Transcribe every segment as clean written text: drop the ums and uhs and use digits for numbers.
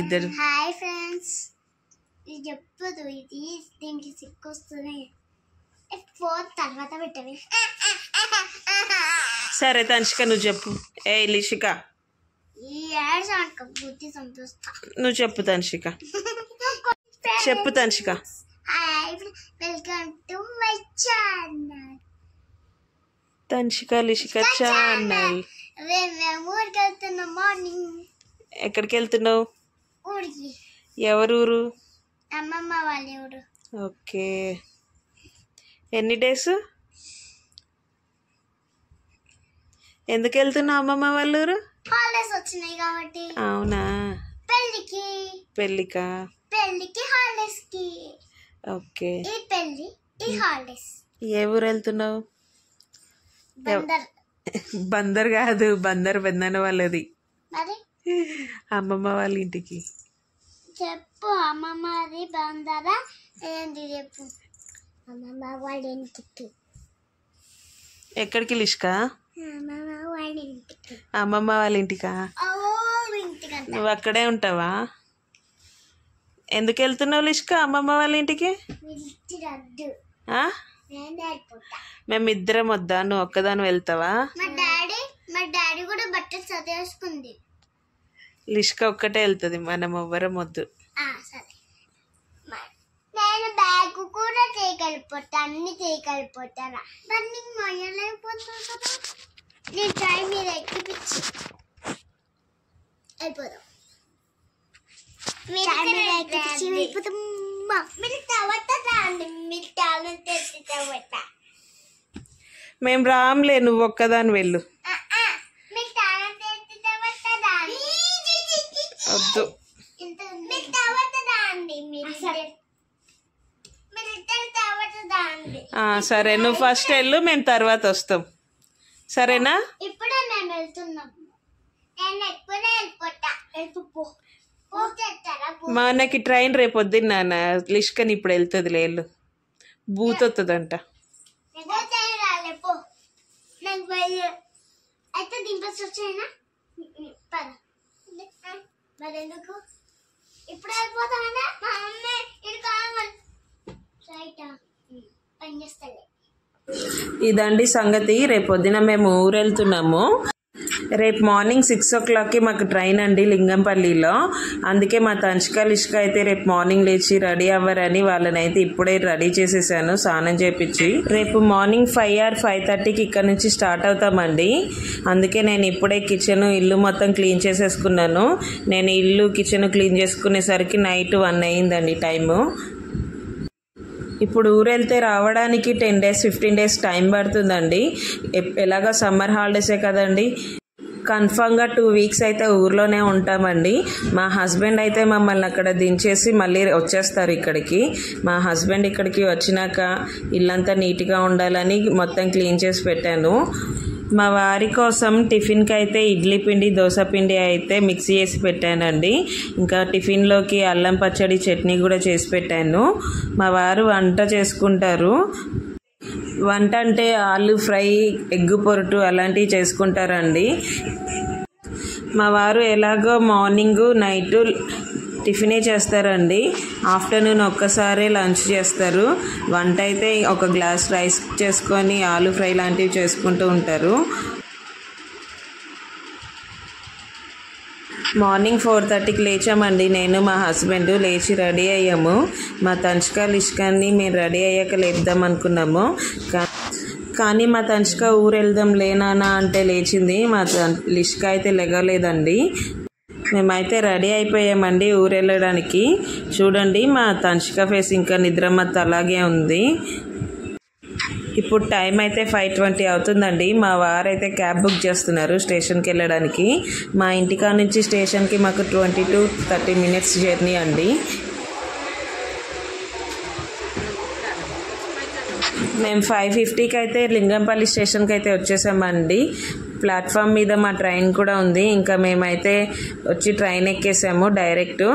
Hi friends, ఇది చెప్పదు, ఇది దీనికి సిక్కు వస్తుంది. ఫోన్ తర్వాత పెట్టవే. సరే తనిష్క నువ్వు చెప్పు. ఏ లిషిక ఈ యాడ్స్ ఆడక బుద్ధి సంతోషిస్తా. నువ్వు చెప్పు తనిష్క. చెప్పు Tanishka. Hi, welcome to my channel Tanishka Lishika channel. మేము ఊరికి వెళ్తున్నాం. మార్నింగ్. ఎక్కడికి వెళ్తున్నావు? ఊరికి. ఎవరూరు? అమ్మమ్మ వాళ్ళ ఊరు. ఓకే, ఎన్ని డేస్? ఎందుకు వెళ్తున్నావు అమ్మమ్మ వాళ్ళ ఊరు? హాలిడేస్ వచ్చినాయి కాబట్టి. అవునా? పెళ్ళికా? పెళ్ళికి హాలిడేస్ కి. ఓకే, ఈ పెళ్ళి ఈ హాలిడేస్. ఏ ఊరు వెళ్తున్నావు? బందర్. బందర్ కాదు, బందర్ పెద్దన్న వాళ్ళది. మరి అమ్మమ్మ వాళ్ళ ఇంటికి. చెప్పు, అమ్మమ్మది బందరా ఏంటి? చెప్పు. అమ్మమ్మ వాళ్ళ ఇంటికి. ఎక్కడికి లిష్క? అమ్మమ్మ వాళ్ళ ఇంటికి. అమ్మమ్మ వాళ్ళ ఇంటికా? నువ్వు అక్కడే ఉంటావా? ఎందుకు వెళ్తున్నావు లిష్క అమ్మమ్మ వాళ్ళ ఇంటికి? మేమిద్దరం వద్దా? నువ్వు ఒక్కదాని వెళ్తావా? మా డాడీ కూడా బట్టలు చదివేసుకుంది. లిష్క ఒక్కటే వెళ్తుంది, మనం ఎవ్వరం వద్దు. నేను బ్యాగ్ కూడా చేయగలిపోతా, అన్ని చేయగలిపోతారా? రన్నింగ్ మొయ్యలేకపోతున్నా కదా. నేను ట్రై మీద ఎక్కిపించి వెళ్ళిపోదాం. మేము రామ్లే, నువ్వు ఒక్కదాని వెళ్ళు. వద్దు. సరే, నువ్వు ఫస్ట్ వెళ్ళు, మేము తర్వాత వస్తాం. సరేనా? ఇప్పుడే మేము వెళ్తున్నాం. మనకి ట్రైన్ రేపు వద్దు నాన్న. లిష్కని ఇప్పుడు వెళ్తుంది లేళ్ళు, బూత్ వస్తుందంట. అయితే దింపేసి వచ్చాయినా మరెందుకు ఇప్పుడు వెళ్ళిపోతామన్నా? మా అమ్మ ఇది కావాలి రైటా పని చేస్తాలే. ఇదండి సంగతి. రేపు పొద్దున మేము ఊరు వెళ్తున్నాము. రేపు మార్నింగ్ 6 o'clockకి మాకు ట్రైన్ అండి లింగంపల్లిలో. అందుకే మా తనిష్క లిష్క అయితే రేపు మార్నింగ్ లేచి రెడీ అవ్వరని వాళ్ళని అయితే ఇప్పుడే రెడీ చేసేసాను స్నానం చేపించి. రేపు మార్నింగ్ 5 or 5:30కి ఇక్కడ నుంచి స్టార్ట్ అవుతామండి. అందుకే నేను ఇప్పుడే కిచెన్ ఇల్లు మొత్తం క్లీన్ చేసేసుకున్నాను. నేను ఇల్లు కిచెన్ క్లీన్ చేసుకునేసరికి నైట్ 1 అయిందండి టైము. ఇప్పుడు ఊరు వెళ్తే రావడానికి 10 days 15 days టైం పడుతుందండి. ఎలాగో సమ్మర్ హాలిడేసే కదండి. కన్ఫామ్గా 2 weeks అయితే ఊర్లోనే ఉంటామండి. మా హస్బెండ్ అయితే మమ్మల్ని అక్కడ దించేసి మళ్ళీ వచ్చేస్తారు ఇక్కడికి. మా హస్బెండ్ ఇక్కడికి వచ్చినాక ఇల్లంతా నీట్గా ఉండాలని మొత్తం క్లీన్ చేసి పెట్టాను. మా వారి కోసం టిఫిన్కి అయితే ఇడ్లీ పిండి దోశ పిండి అయితే మిక్సీ చేసి పెట్టానండి. ఇంకా టిఫిన్లోకి అల్లం పచ్చడి చట్నీ కూడా చేసి పెట్టాను. మా వారు వంట చేసుకుంటారు. వంట అంటే ఆలు ఫ్రై, ఎగ్ పొరటు అలాంటివి చేసుకుంటారండి. మా వారు ఎలాగో మార్నింగ్ నైట్ టిఫినే చేస్తారండి. ఆఫ్టర్నూన్ ఒక్కసారి లంచ్ చేస్తారు. వంట అయితే ఒక గ్లాస్ రైస్ చేసుకొని ఆలు ఫ్రై లాంటివి చేసుకుంటూ ఉంటారు. మార్నింగ్ 4:30కి లేచామండి. నేను మా హస్బెండ్ లేచి రెడీ అయ్యాము. మా తనిష్క లిష్కని మేము రెడీ అయ్యాక లేపుదాం అనుకున్నాము. కానీ మా తనిష్క ఊరు వెళ్దాం లేనానా అంటే లేచింది. మా లిష్క అయితే లెగలేదండి. మేమైతే రెడీ అయిపోయామండి ఊరు వెళ్ళడానికి. చూడండి మా తనిష్క ఫేస్ ఇంకా నిద్రమత్త అలాగే ఉంది. ఇప్పుడు టైం అయితే 5:20 అవుతుందండి. మా వారైతే క్యాబ్ బుక్ చేస్తున్నారు స్టేషన్కి వెళ్ళడానికి. మా ఇంటికా నుంచి స్టేషన్కి మాకు 20 to 30 minutes జర్నీ అండి. మేము 5:50కి అయితే లింగంపల్లి స్టేషన్కి అయితే వచ్చేసామండి. ప్లాట్ఫామ్ మీద మా ట్రైన్ కూడా ఉంది. ఇంకా మేమైతే వచ్చి ట్రైన్ ఎక్కేసాము డైరెక్ట్.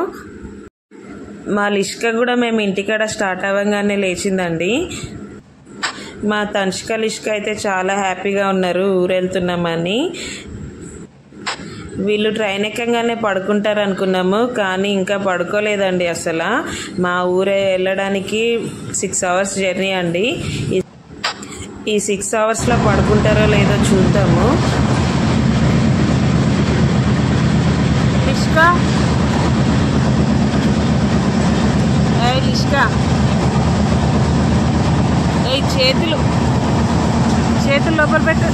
మా లిష్క కూడా మేము ఇంటికాడ స్టార్ట్ అవ్వగానే లేచిందండి. మా తనిష్క లిష్క అయితే చాలా హ్యాపీగా ఉన్నారు ఊరు వెళ్తున్నామని. వీళ్ళు ట్రైన్ ఎక్కగానే పడుకుంటారు అనుకున్నాము, కానీ ఇంకా పడుకోలేదండి. అసలు మా ఊరే వెళ్ళడానికి 6 hours జర్నీ అండి. ఈ 6 hours పడుకుంటారో లేదో చూద్దాము. లిష్కా, లిష్కా, చేతులు లోపల పెట్టు.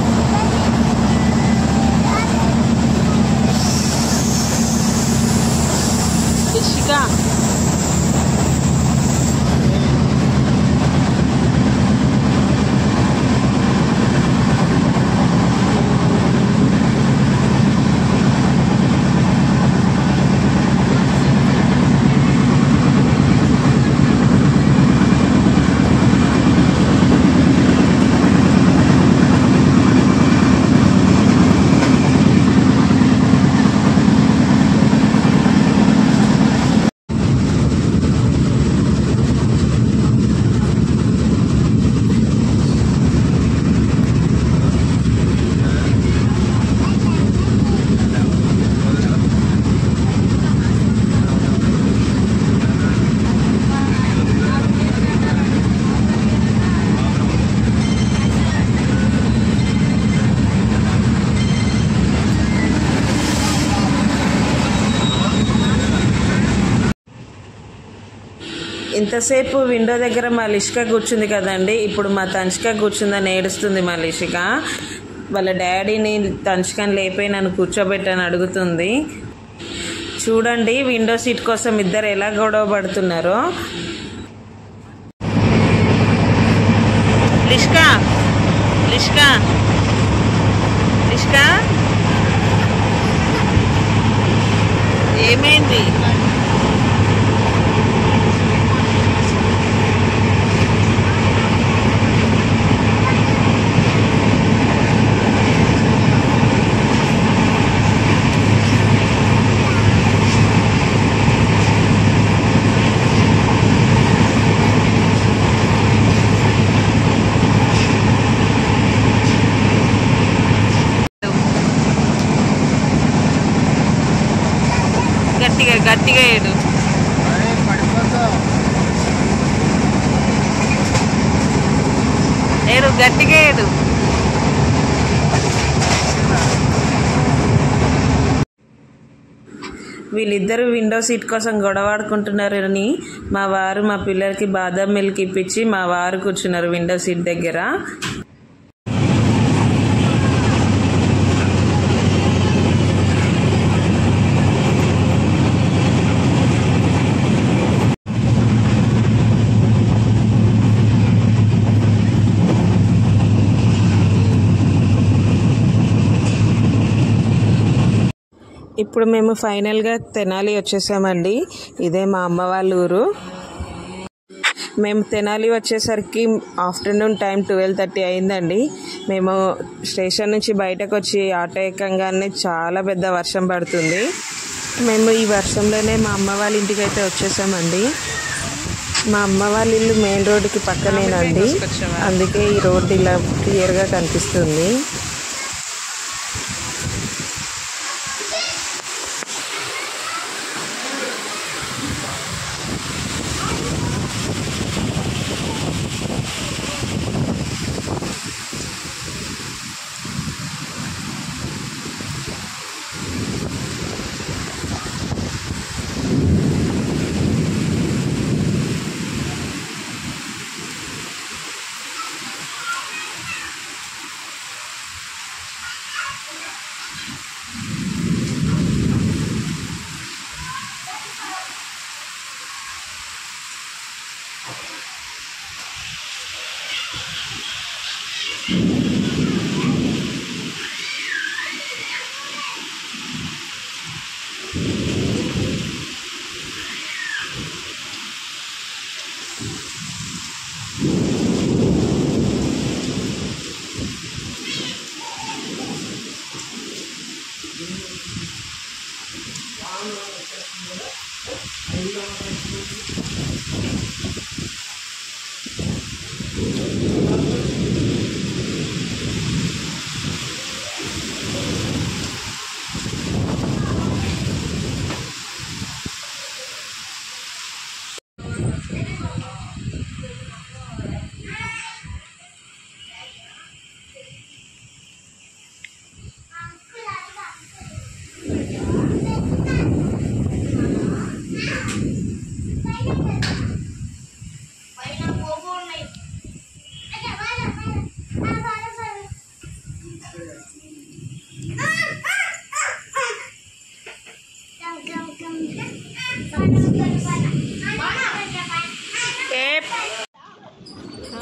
లిష్కా, ఇంతసేపు విండో దగ్గర మా లిష్క కూర్చుంది కదండి, ఇప్పుడు మా తన్షిక కూర్చుందని ఏడుస్తుంది. మా లిషిక వాళ్ళ డాడీని తన్షికని లేపి నన్ను కూర్చోబెట్టని అడుగుతుంది. చూడండి విండో సీట్ కోసం ఇద్దరు ఎలా గొడవ పడుతున్నారో. లిష్క, లిష్క, లిష్క, ఏమైంది? గట్టిగా ఏడు. ఏడు, గట్టిగా ఏడు. వీళ్ళిద్దరూ విండో సీట్ కోసం గొడవాడుకుంటున్నారని మా వారు మా పిల్లలకి బాదం మిల్క్ ఇప్పించి మా వారు కూర్చున్నారు విండో సీట్ దగ్గర. ఇప్పుడు మేము ఫైనల్గా తెనాలి వచ్చేసామండి. ఇదే మా అమ్మ వాళ్ళ ఊరు. మేము తెనాలి వచ్చేసరికి ఆఫ్టర్నూన్ టైం 12:30 అయిందండి. మేము స్టేషన్ నుంచి బయటకు వచ్చి ఆటో ఎక్కంగానే చాలా పెద్ద వర్షం పడుతుంది. మేము ఈ వర్షంలోనే మా అమ్మ వాళ్ళ ఇంటికి అయితే వచ్చేసామండి. మా అమ్మ వాళ్ళ ఇల్లు మెయిన్ రోడ్డుకి పక్కనేనండి, అందుకే ఈ రోడ్డు ఇలా క్లియర్గా కనిపిస్తుంది.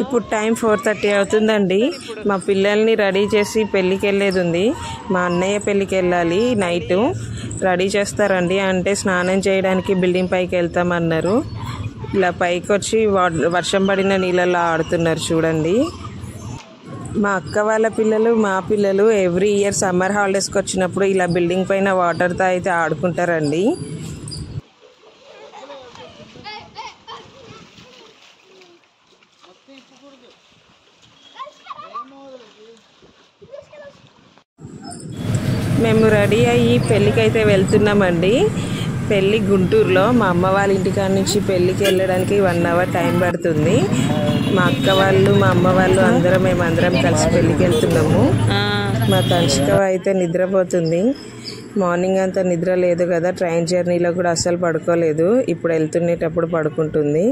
ఇప్పుడు టైం 4:30 అవుతుందండి. మా పిల్లల్ని రెడీ చేసి పెళ్ళికి వెళ్ళేది ఉంది. మా అన్నయ్య పెళ్ళికి వెళ్ళాలి. నైట్ రెడీ చేస్తారండి. అంటే స్నానం చేయడానికి బిల్డింగ్ పైకి వెళ్తామన్నారు. ఇలా పైకి వచ్చి వర్షం పడిన నీళ్ళల్లో ఆడుతున్నారు చూడండి. మా అక్క వాళ్ళ పిల్లలు, మా పిల్లలు ఎవ్రీ ఇయర్ సమ్మర్ హాలిడేస్కి వచ్చినప్పుడు ఇలా బిల్డింగ్ పైన వాటర్తో అయితే ఆడుకుంటారండి. మేము రెడీ అయ్యి పెళ్ళికైతే వెళ్తున్నామండి. పెళ్ళి గుంటూరులో. మా అమ్మ వాళ్ళ ఇంటికాడ నుంచి పెళ్ళికి వెళ్ళడానికి 1 అవర్ టైం పడుతుంది. మా అక్క వాళ్ళు, మా అమ్మ వాళ్ళు మేమందరం కలిసి పెళ్ళికి వెళ్తున్నాము. మా తనుష్క అయితే నిద్రపోతుంది. మార్నింగ్ అంతా నిద్ర లేదు కదా, ట్రైన్ జర్నీలో కూడా అస్సలు పడుకోలేదు. ఇప్పుడు వెళ్తునేటప్పుడు పడుకుంటుంది.